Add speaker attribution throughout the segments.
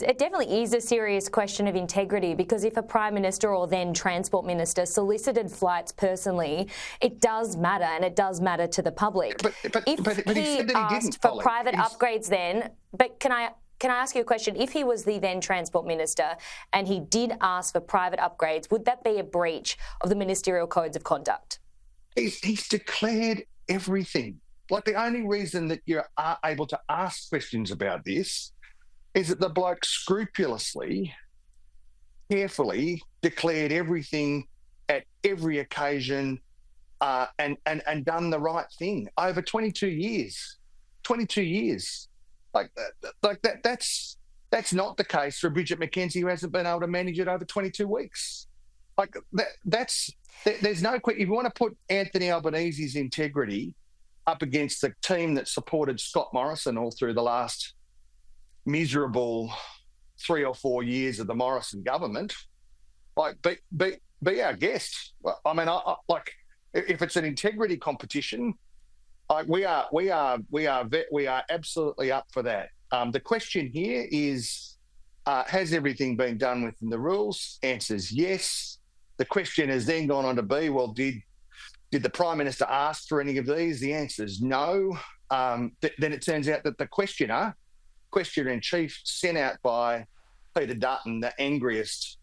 Speaker 1: It definitely is a serious question of integrity, because if a Prime Minister or then Transport Minister solicited flights personally, it does matter, and it does matter to the public.
Speaker 2: But he said that he didn't,
Speaker 1: for private upgrades then, but can I ask you a question? If he was the then Transport Minister and he did ask for private upgrades, would that be a breach of the ministerial codes of conduct?
Speaker 2: He's declared everything. Like, the only reason that you are able to ask questions about this is that the bloke scrupulously, carefully declared everything at every occasion, and done the right thing over 22 years. 22 years. That's not the case for Bridget McKenzie, who hasn't been able to manage it over 22 weeks. There's no question. If you want to put Anthony Albanese's integrity up against the team that supported Scott Morrison all through the last miserable 3 or 4 years of the Morrison government, be our guest. I mean, if it's an integrity competition, we are absolutely up for that. The question here is, has everything been done within the rules? Answer's yes. The question has then gone on to be, well, did the Prime Minister ask for any of these? The answer's no. Then it turns out that the Questioner-in-Chief, sent out by Peter Dutton, the angriest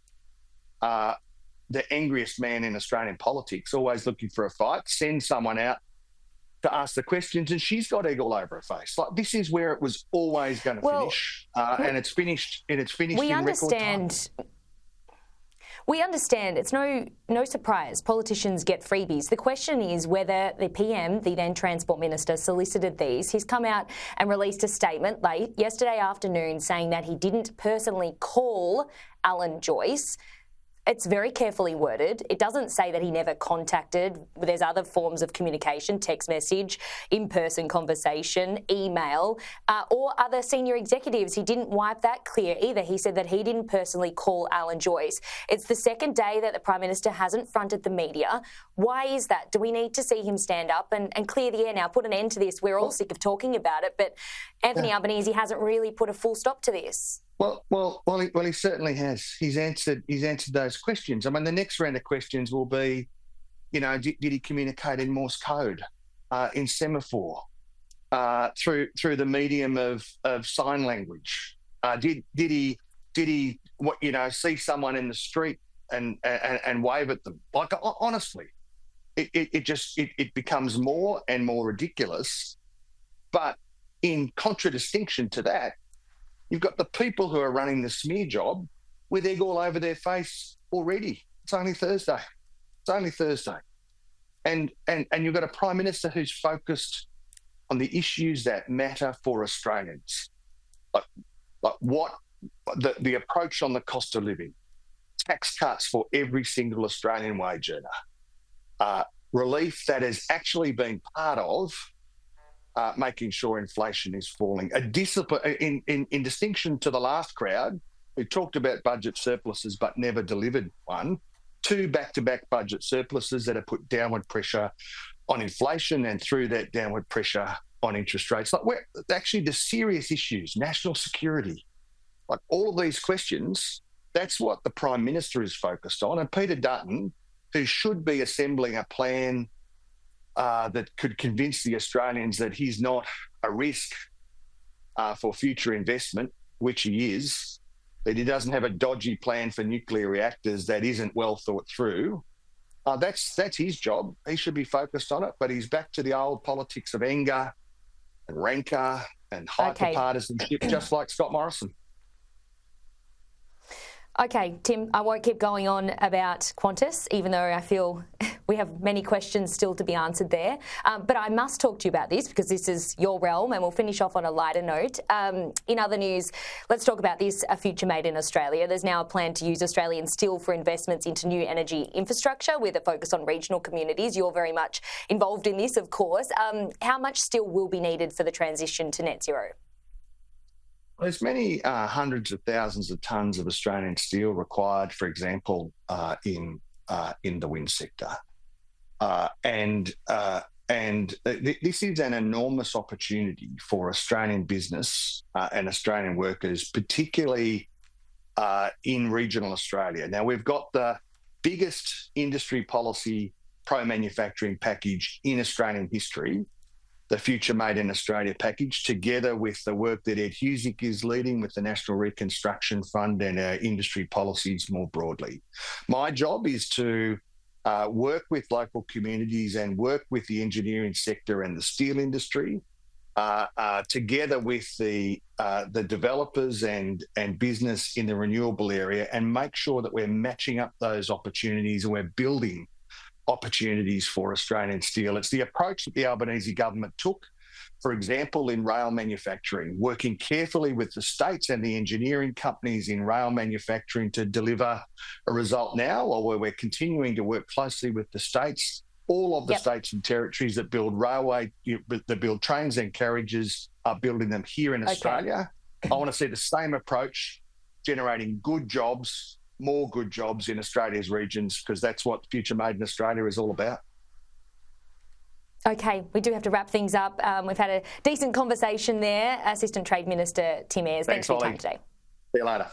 Speaker 2: man in Australian politics, always looking for a fight, sends someone out to ask the questions, and she's got egg all over her face. Like, this is where it was always going to finish, and it's finished. And it's finished in record time.
Speaker 1: We understand. It's no surprise politicians get freebies. The question is whether the PM, the then Transport Minister, solicited these. He's come out and released a statement late yesterday afternoon saying that he didn't personally call Alan Joyce. It's very carefully worded. It doesn't say that he never contacted. There's other forms of communication: text message, in-person conversation, email, or other senior executives. He didn't wipe that clear either. He said that he didn't personally call Alan Joyce. It's the second day that the Prime Minister hasn't fronted the media. Why is that? Do we need to see him stand up and clear the air now, put an end to this? We're all sick of talking about it, but Anthony Albanese hasn't really put a full stop to this.
Speaker 2: Well, he certainly has. He's answered those questions. I mean, the next round of questions will be, did he communicate in Morse code, in semaphore, through the medium of sign language? Did he see someone in the street and wave at them? Like, honestly, it becomes more and more ridiculous. But in contradistinction to that, you've got the people who are running the smear job with egg all over their face already. It's only Thursday. And you've got a Prime Minister who's focused on the issues that matter for Australians. Like what the approach on the cost of living, tax cuts for every single Australian wage earner, relief that has actually been part of making sure inflation is falling. A discipline in distinction to the last crowd who talked about budget surpluses but never delivered one. 2 back-to-back budget surpluses that have put downward pressure on inflation, and through that downward pressure on interest rates. Like, actually the serious issues, national security, like all of these questions, that's what the Prime Minister is focused on. And Peter Dutton, who should be assembling a plan that could convince the Australians that he's not a risk for future investment, which he is, that he doesn't have a dodgy plan for nuclear reactors that isn't well thought through. That's his job. He should be focused on it, but he's back to the old politics of anger and rancour and hyper-partisanship, just like Scott Morrison.
Speaker 1: Okay, Tim, I won't keep going on about Qantas, even though I feel we have many questions still to be answered there. But I must talk to you about this because this is your realm, and we'll finish off on a lighter note. In other news, let's talk about this, a future made in Australia. There's now a plan to use Australian steel for investments into new energy infrastructure with a focus on regional communities. You're very much involved in this, of course. How much steel will be needed for the transition to net zero?
Speaker 2: There's many hundreds of thousands of tonnes of Australian steel required, for example, in the wind sector. And This is an enormous opportunity for Australian business and Australian workers, particularly in regional Australia. Now, we've got the biggest industry policy pro-manufacturing package in Australian history, the Future Made in Australia package, together with the work that Ed Husic is leading with the National Reconstruction Fund and our industry policies more broadly. My job is to work with local communities and work with the engineering sector and the steel industry, together with the developers and business in the renewable area, and make sure that we're matching up those opportunities and we're building opportunities for Australian steel. It's the approach that the Albanese government took, for example, in rail manufacturing, working carefully with the states and the engineering companies in rail manufacturing to deliver a result now, or where we're continuing to work closely with the states. All of the states and territories that build railway, that build trains and carriages, are building them here in Australia. I want to see the same approach, generating good jobs, more good jobs in Australia's regions, because that's what Future Made in Australia is all about.
Speaker 1: Okay, we do have to wrap things up. We've had a decent conversation there. Assistant Trade Minister Tim Ayres, thanks for your time today.
Speaker 2: See you later.